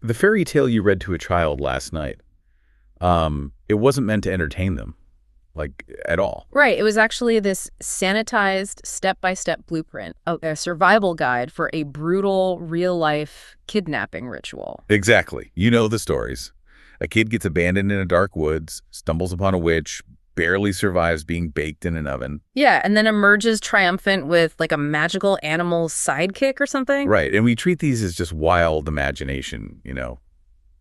the fairy tale you read to a child last night, it wasn't meant to entertain them, like, at all. Right. It was actually this sanitized step-by-step blueprint, a survival guide for a brutal, real-life kidnapping ritual. Exactly. You know the stories. A kid gets abandoned in a dark woods, stumbles upon a witch, barely survives being baked in an oven. Yeah, and then emerges triumphant with, like, a magical animal sidekick or something. Right, and we treat these as just wild imagination,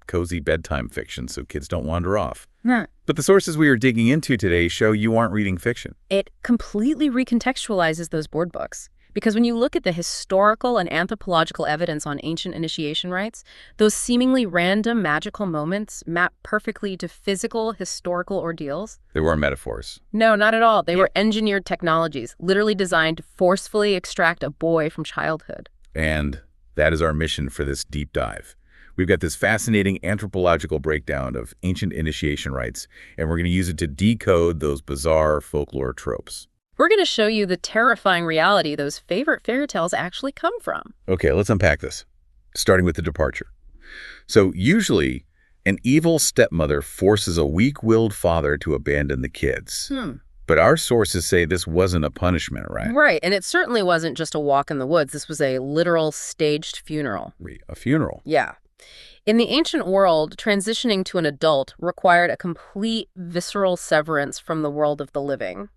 cozy bedtime fiction so kids don't wander off. Nah. But the sources we are digging into today show you aren't reading fiction. It completely recontextualizes those board books. Because when you look at the historical and anthropological evidence on ancient initiation rites, those seemingly random magical moments map perfectly to physical, historical ordeals. They weren't metaphors. No, not at all. They were engineered technologies, literally designed to forcefully extract a boy from childhood. And that is our mission for this deep dive. We've got this fascinating anthropological breakdown of ancient initiation rites, and we're going to use it to decode those bizarre folklore tropes. We're going to show you the terrifying reality those favorite fairy tales actually come from. Okay, let's unpack this, starting with the departure. So usually, an evil stepmother forces a weak-willed father to abandon the kids. But our sources say this wasn't a punishment, right? Right, and it certainly wasn't just a walk in the woods. This was a literal staged funeral. A funeral? Yeah. In the ancient world, transitioning to an adult required a complete visceral severance from the world of the living.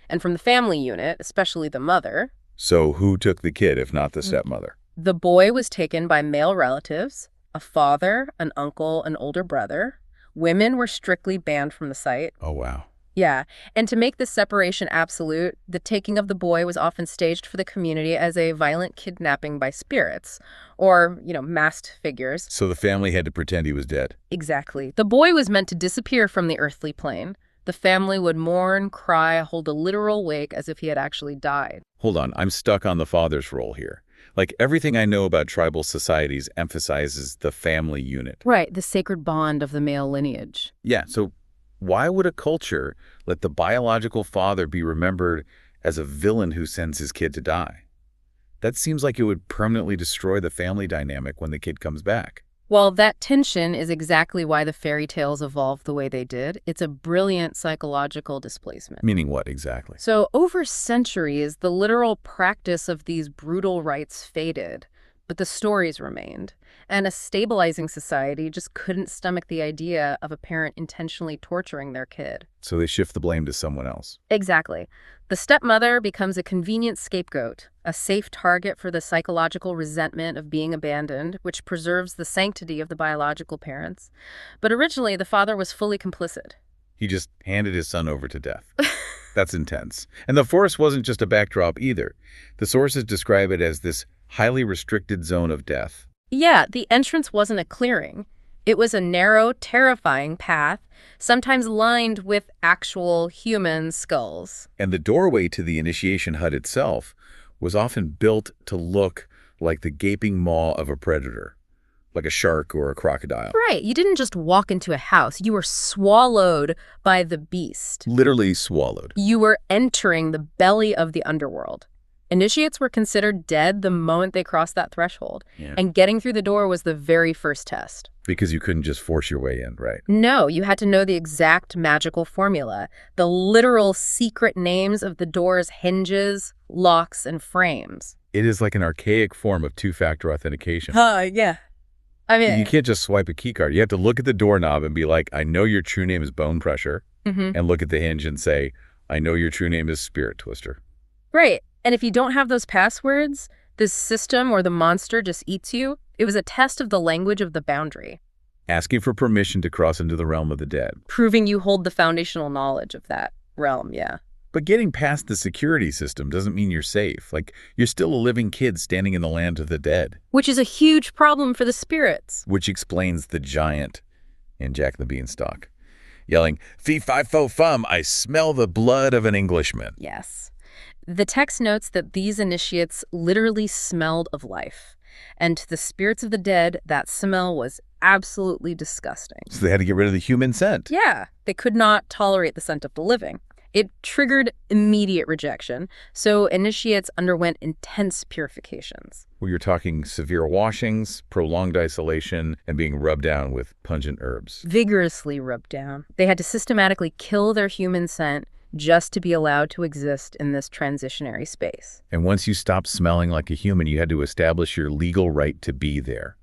And from the family unit, especially the mother. So who took the kid, if not the stepmother? The boy was taken by male relatives, a father, an uncle, an older brother. Women were strictly banned from the site. Oh, wow. Yeah, and to make this separation absolute, the taking of the boy was often staged for the community as a violent kidnapping by spirits, or, masked figures. So the family had to pretend he was dead. Exactly. The boy was meant to disappear from the earthly plane. The family would mourn, cry, hold a literal wake as if he had actually died. Hold on, I'm stuck on the father's role here. Like, everything I know about tribal societies emphasizes the family unit. Right, the sacred bond of the male lineage. Yeah, so why would a culture let the biological father be remembered as a villain who sends his kid to die? That seems like it would permanently destroy the family dynamic when the kid comes back. Well, that tension is exactly why the fairy tales evolved the way they did. It's a brilliant psychological displacement. Meaning what exactly? So over centuries, the literal practice of these brutal rites faded, but the stories remained. And a stabilizing society just couldn't stomach the idea of a parent intentionally torturing their kid. So they shift the blame to someone else. Exactly. The stepmother becomes a convenient scapegoat, a safe target for the psychological resentment of being abandoned, which preserves the sanctity of the biological parents. But originally, the father was fully complicit. He just handed his son over to death. That's intense. And the forest wasn't just a backdrop either. The sources describe it as this highly restricted zone of death. Yeah, the entrance wasn't a clearing. It was a narrow, terrifying path, sometimes lined with actual human skulls. And the doorway to the initiation hut itself was often built to look like the gaping maw of a predator, like a shark or a crocodile. Right. You didn't just walk into a house. You were swallowed by the beast. Literally swallowed. You were entering the belly of the underworld. Initiates were considered dead the moment they crossed that threshold. Yeah. And getting through the door was the very first test. Because you couldn't just force your way in, right? No, you had to know the exact magical formula, the literal secret names of the door's hinges, locks, and frames. It is like an archaic form of two-factor authentication. Yeah. I mean, You can't just swipe a key card. You have to look at the doorknob and be like, I know your true name is Bone Crusher. And look at the hinge and say, I know your true name is Spirit Twister. Right. And if you don't have those passwords, this system or the monster just eats you. It was a test of the language of the boundary. Asking for permission to cross into the realm of the dead. Proving you hold the foundational knowledge of that realm, yeah. But getting past the security system doesn't mean you're safe. Like, you're still a living kid standing in the land of the dead. Which is a huge problem for the spirits. Which explains the giant in Jack the Beanstalk, yelling, "Fee, fi, fo, fum, I smell the blood of an Englishman." Yes. The text notes that these initiates literally smelled of life. And to the spirits of the dead, that smell was absolutely disgusting. So they had to get rid of the human scent. Yeah, they could not tolerate the scent of the living. It triggered immediate rejection, so initiates underwent intense purifications. Well, you're talking severe washings, prolonged isolation, and being rubbed down with pungent herbs. Vigorously rubbed down. They had to systematically kill their human scent just to be allowed to exist in this transitionary space. And once you stopped smelling like a human, you had to establish your legal right to be there.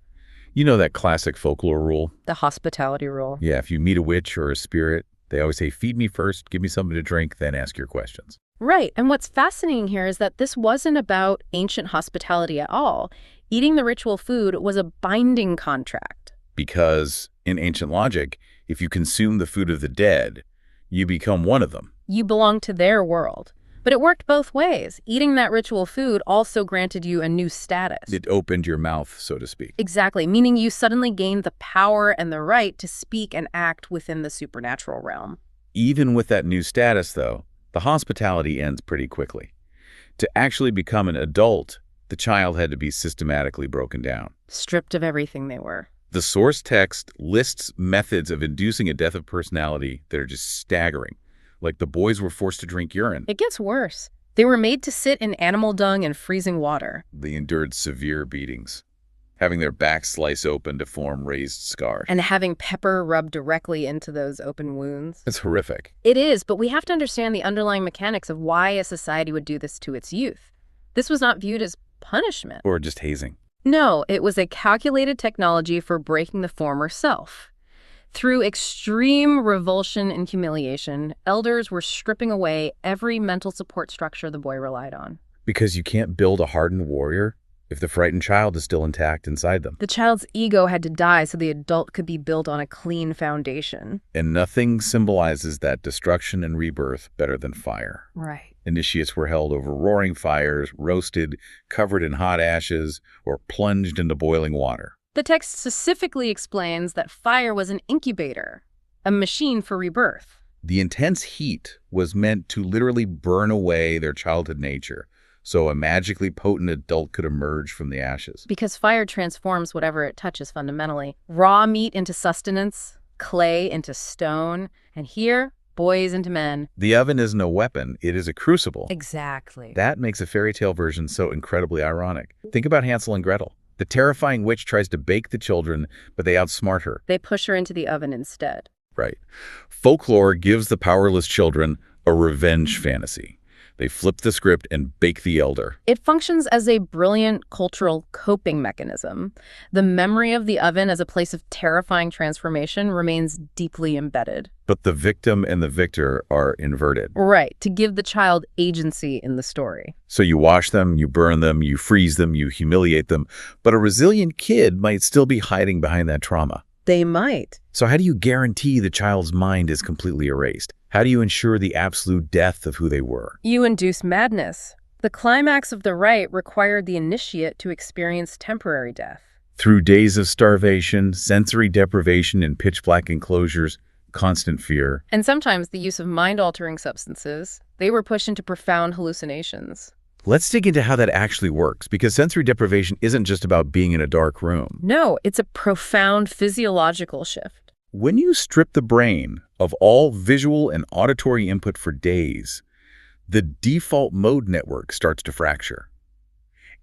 You know that classic folklore rule? The hospitality rule. Yeah, if you meet a witch or a spirit, they always say, feed me first, give me something to drink, then ask your questions. Right, and what's fascinating here is that this wasn't about ancient hospitality at all. Eating the ritual food was a binding contract. Because, in ancient logic, if you consume the food of the dead, you become one of them. You belong to their world. But it worked both ways. Eating that ritual food also granted you a new status. It opened your mouth, so to speak. Exactly, meaning you suddenly gained the power and the right to speak and act within the supernatural realm. Even with that new status, though, the hospitality ends pretty quickly. To actually become an adult, the child had to be systematically broken down. Stripped of everything they were. The source text lists methods of inducing a death of personality that are just staggering. Like the boys were forced to drink urine. It gets worse. They were made to sit in animal dung and freezing water. They endured severe beatings, having their backs sliced open to form raised scars. And having pepper rubbed directly into those open wounds. It's horrific. It is, but we have to understand the underlying mechanics of why a society would do this to its youth. This was not viewed as punishment. Or just hazing. No, it was a calculated technology for breaking the former self. Through extreme revulsion and humiliation, elders were stripping away every mental support structure the boy relied on. Because you can't build a hardened warrior if the frightened child is still intact inside them. The child's ego had to die so the adult could be built on a clean foundation. And nothing symbolizes that destruction and rebirth better than fire. Right. Initiates were held over roaring fires, roasted, covered in hot ashes, or plunged into boiling water. The text specifically explains that fire was an incubator, a machine for rebirth. The intense heat was meant to literally burn away their childhood nature, so a magically potent adult could emerge from the ashes. Because fire transforms whatever it touches fundamentally. Raw meat into sustenance, clay into stone, and here, boys into men. The oven isn't a weapon, it is a crucible. Exactly. That makes a fairy tale version so incredibly ironic. Think about Hansel and Gretel. The terrifying witch tries to bake the children, but they outsmart her. They push her into the oven instead. Right. Folklore gives the powerless children a revenge fantasy. They flip the script and bake the elder. It functions as a brilliant cultural coping mechanism. The memory of the oven as a place of terrifying transformation remains deeply embedded. But the victim and the victor are inverted. Right, to give the child agency in the story. So you wash them, you burn them, you freeze them, you humiliate them, but a resilient kid might still be hiding behind that trauma. They might. So how do you guarantee the child's mind is completely erased? How do you ensure the absolute death of who they were? You induce madness. The climax of the rite required the initiate to experience temporary death. Through days of starvation, sensory deprivation in pitch-black enclosures, constant fear. And sometimes the use of mind-altering substances, they were pushed into profound hallucinations. Let's dig into how that actually works, because sensory deprivation isn't just about being in a dark room. No, it's a profound physiological shift. When you strip the brain of all visual and auditory input for days, the default mode network starts to fracture.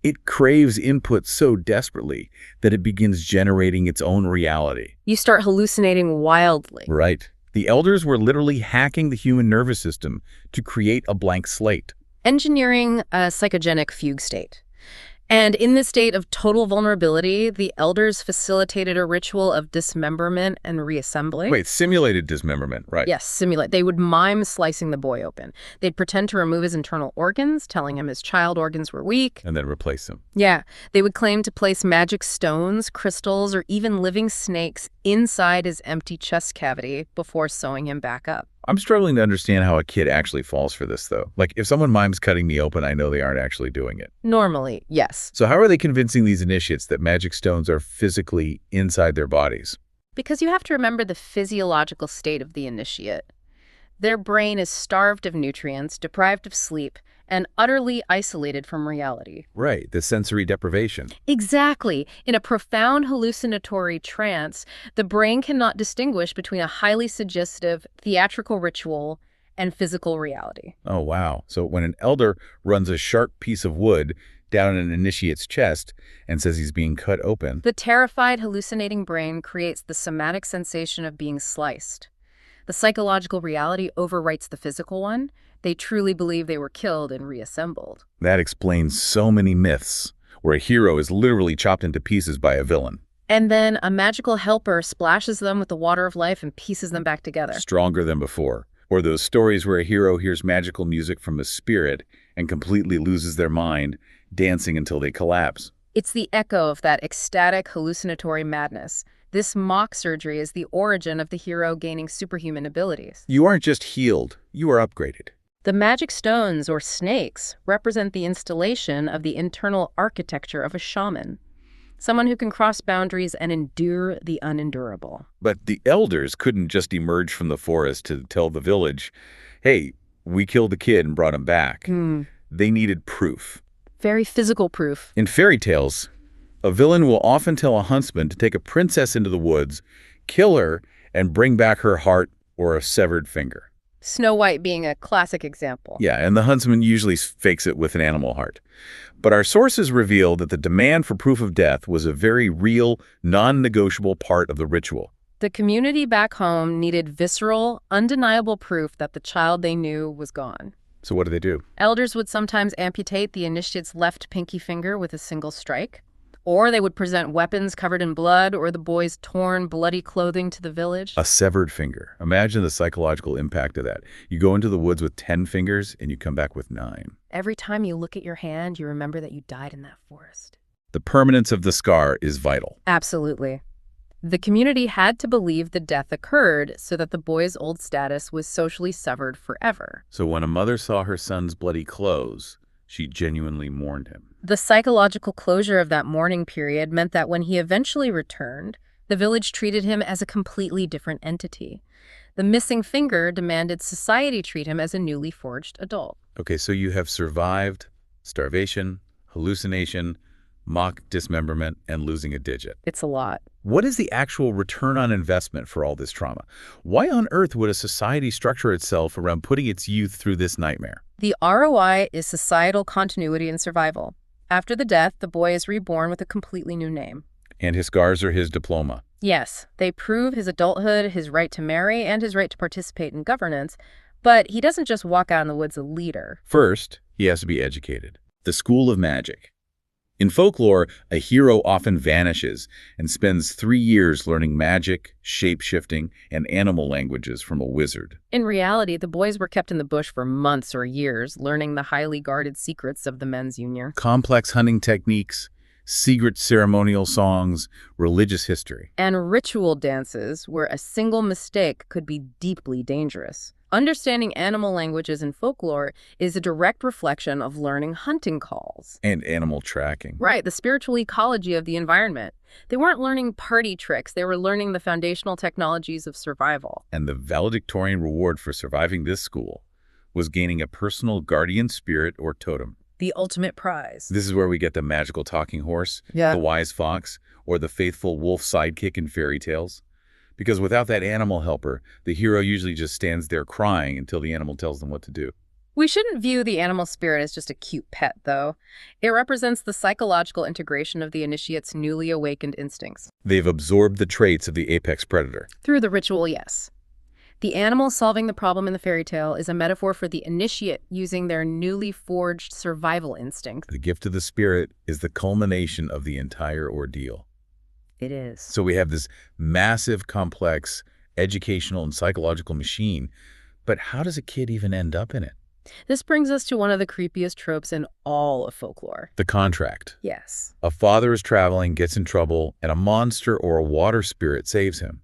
It craves input so desperately that it begins generating its own reality. You start hallucinating wildly. Right. The elders were literally hacking the human nervous system to create a blank slate. Engineering a psychogenic fugue state. And in this state of total vulnerability, the elders facilitated a ritual of dismemberment and reassembly. Wait, simulated dismemberment, right? Yes, simulate. They would mime slicing the boy open. They'd pretend to remove his internal organs, telling him his child organs were weak. And then replace them. Yeah. They would claim to place magic stones, crystals, or even living snakes inside his empty chest cavity before sewing him back up. I'm struggling to understand how a kid actually falls for this, though. Like, if someone mimes cutting me open, I know they aren't actually doing it. Normally, yes. So how are they convincing these initiates that magic stones are physically inside their bodies? Because you have to remember the physiological state of the initiate. Their brain is starved of nutrients, deprived of sleep, and utterly isolated from reality. Right, the sensory deprivation. Exactly. In a profound hallucinatory trance, the brain cannot distinguish between a highly suggestive theatrical ritual and physical reality. Oh, wow. So when an elder runs a sharp piece of wood down an initiate's chest and says he's being cut open, The terrified, hallucinating brain creates the somatic sensation of being sliced. The psychological reality overwrites the physical one. They truly believe they were killed and reassembled. that explains so many myths where a hero is literally chopped into pieces by a villain. And then a magical helper splashes them with the water of life and pieces them back together. Stronger than before. Or those stories where a hero hears magical music from a spirit and completely loses their mind, dancing until they collapse. It's the echo of that ecstatic, hallucinatory madness. This mock surgery is the origin of the hero gaining superhuman abilities. You aren't just healed, you are upgraded. The magic stones, or snakes, represent the installation of the internal architecture of a shaman, someone who can cross boundaries and endure the unendurable. But the elders couldn't just emerge from the forest to tell the village, hey, we killed the kid and brought him back. They needed proof. Very physical proof. In fairy tales, a villain will often tell a huntsman to take a princess into the woods, kill her, and bring back her heart or a severed finger. Snow White being a classic example. Yeah, and the huntsman usually fakes it with an animal heart. But our sources reveal that the demand for proof of death was a very real, non-negotiable part of the ritual. The community back home needed visceral, undeniable proof that the child they knew was gone. So what do they do? Elders would sometimes amputate the initiate's left pinky finger with a single strike, or they would present weapons covered in blood or the boy's torn, bloody clothing to the village. A severed finger. Imagine the psychological impact of that. You go into the woods with 10 fingers and you come back with 9. Every time you look at your hand, you remember that you died in that forest. The permanence of the scar is vital. Absolutely. The community had to believe the death occurred so that the boy's old status was socially severed forever. So when a mother saw her son's bloody clothes, she genuinely mourned him. The psychological closure of that mourning period meant that when he eventually returned, the village treated him as a completely different entity. The missing finger demanded society treat him as a newly forged adult. Okay, so you have survived starvation, hallucination, mock dismemberment, and losing a digit. It's a lot. What is the actual return on investment for all this trauma? Why on earth would a society structure itself around putting its youth through this nightmare? The ROI is societal continuity and survival. After the death, the boy is reborn with a completely new name. And his scars are his diploma. Yes, they prove his adulthood, his right to marry, and his right to participate in governance, but he doesn't just walk out in the woods a leader. First, he has to be educated. The School of Magic. In folklore, a hero often vanishes and spends 3 years learning magic, shape-shifting, and animal languages from a wizard. In reality, the boys were kept in the bush for months or years, learning the highly guarded secrets of the men's union. Complex hunting techniques, secret ceremonial songs, religious history. And ritual dances where a single mistake could be deeply dangerous. Understanding animal languages in folklore is a direct reflection of learning hunting calls. And animal tracking. Right, the spiritual ecology of the environment. They weren't learning party tricks, they were learning the foundational technologies of survival. And the valedictorian reward for surviving this school was gaining a personal guardian spirit or totem. The ultimate prize. This is where we get the magical talking horse, the wise fox, or the faithful wolf sidekick in fairy tales. Because without that animal helper, the hero usually just stands there crying until the animal tells them what to do. We shouldn't view the animal spirit as just a cute pet, though. It represents the psychological integration of the initiate's newly awakened instincts. They've absorbed the traits of the apex predator. Through the ritual, yes. The animal solving the problem in the fairy tale is a metaphor for the initiate using their newly forged survival instinct. The gift of the spirit is the culmination of the entire ordeal. It is. So we have this massive, complex educational and psychological machine, but how does a kid even end up in it? This brings us to one of the creepiest tropes in all of folklore. The contract. Yes. A father is traveling, gets in trouble, and a monster or a water spirit saves him.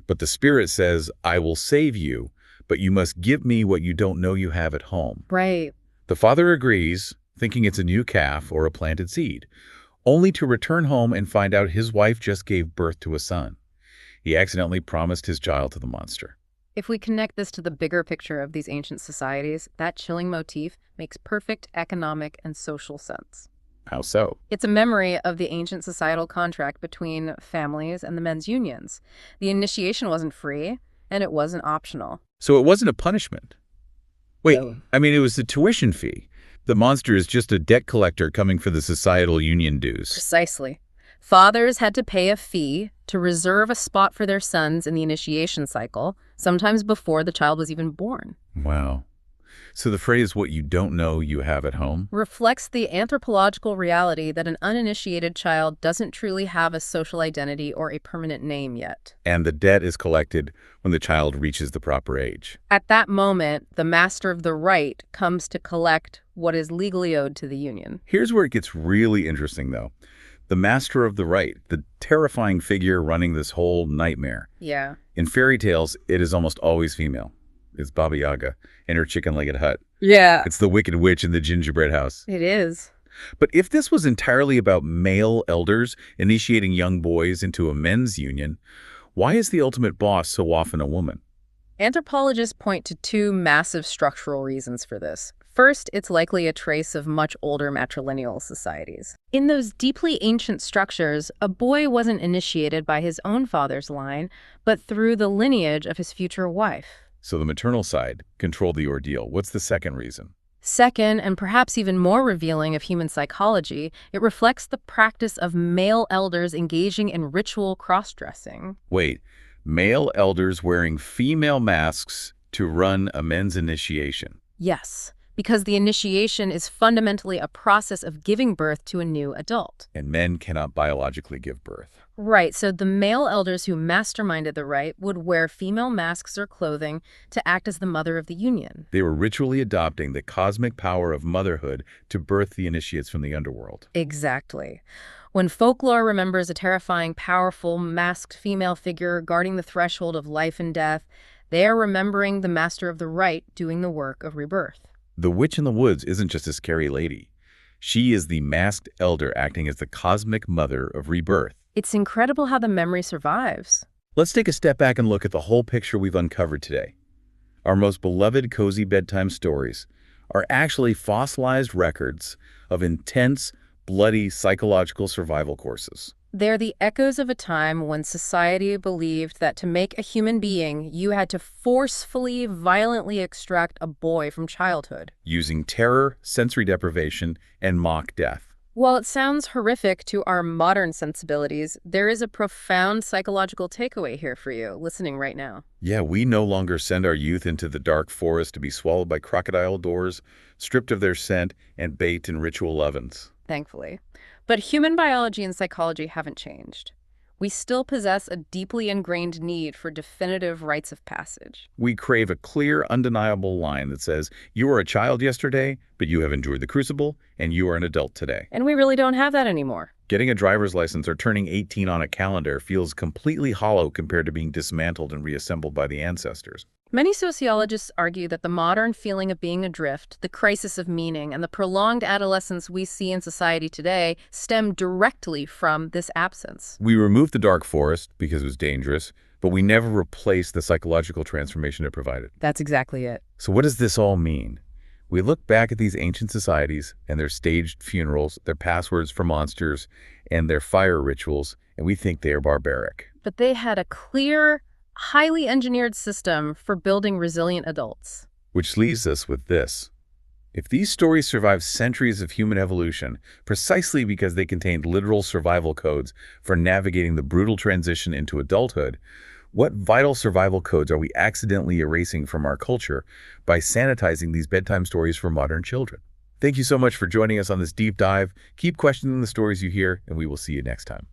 But the spirit says, I will save you, but you must give me what you don't know you have at home. Right. The father agrees, thinking it's a new calf or a planted seed, only to return home and find out his wife just gave birth to a son. He accidentally promised his child to the monster. If we connect this to the bigger picture of these ancient societies, that chilling motif makes perfect economic and social sense. How so? It's a memory of the ancient societal contract between families and the men's unions. The initiation wasn't free, and it wasn't optional. So it wasn't a punishment. Wait, I mean, it was the tuition fee. The monster is just a debt collector coming for the societal union dues. Precisely. Fathers had to pay a fee to reserve a spot for their sons in the initiation cycle, sometimes before the child was even born. Wow. So the phrase, what you don't know you have at home, Reflects the anthropological reality that an uninitiated child doesn't truly have a social identity or a permanent name yet. and the debt is collected when the child reaches the proper age. At that moment, the master of the rite comes to collect what is legally owed to the union. Here's where it gets really interesting, though. The master of the rite, the terrifying figure running this whole nightmare. Yeah. In fairy tales, it is almost always female. It's Baba Yaga in her chicken-legged hut. Yeah. It's the Wicked Witch in the gingerbread house. It is. But if this was entirely about male elders initiating young boys into a men's union, why is the ultimate boss so often a woman? Anthropologists point to two massive structural reasons for this. First, it's likely a trace of much older matrilineal societies. In those deeply ancient structures, a boy wasn't initiated by his own father's line, but through the lineage of his future wife. So the maternal side controlled the ordeal. What's the second reason? Second, and perhaps even more revealing of human psychology, it reflects the practice of male elders engaging in ritual cross-dressing. Wait, male elders wearing female masks to run a men's initiation. Yes, because the initiation is fundamentally a process of giving birth to a new adult. And men cannot biologically give birth. Right, so the male elders who masterminded the rite would wear female masks or clothing to act as the mother of the union. They were ritually adopting the cosmic power of motherhood to birth the initiates from the underworld. Exactly. When folklore remembers a terrifying, powerful, masked female figure guarding the threshold of life and death, they are remembering the master of the rite doing the work of rebirth. The witch in the woods isn't just a scary lady. She is the masked elder acting as the cosmic mother of rebirth. It's incredible how the memory survives. Let's take a step back and look at the whole picture we've uncovered today. Our most beloved cozy bedtime stories are actually fossilized records of intense, bloody psychological survival courses. They're the echoes of a time when society believed that to make a human being, you had to forcefully, violently extract a boy from childhood. Using terror, sensory deprivation, and mock death. While it sounds horrific to our modern sensibilities, there is a profound psychological takeaway here for you, listening right now. Yeah, we no longer send our youth into the dark forest to be swallowed by crocodile doors, stripped of their scent, and baked in ritual ovens. Thankfully. But human biology and psychology haven't changed. We still possess a deeply ingrained need for definitive rites of passage. We crave a clear, undeniable line that says, you were a child yesterday, but you have endured the crucible, and you are an adult today. And we really don't have that anymore. Getting a driver's license or turning 18 on a calendar feels completely hollow compared to being dismantled and reassembled by the ancestors. Many sociologists argue that the modern feeling of being adrift, the crisis of meaning, and the prolonged adolescence we see in society today stem directly from this absence. We removed the dark forest because it was dangerous, but we never replaced the psychological transformation it provided. That's exactly it. So what does this all mean? We look back at these ancient societies and their staged funerals, their passwords for monsters, and their fire rituals, and we think they are barbaric. But they had a clear, highly engineered system for building resilient adults. Which leaves us with this. If these stories survive centuries of human evolution, precisely because they contained literal survival codes for navigating the brutal transition into adulthood, what vital survival codes are we accidentally erasing from our culture by sanitizing these bedtime stories for modern children? Thank you so much for joining us on this deep dive. Keep questioning the stories you hear, and we will see you next time.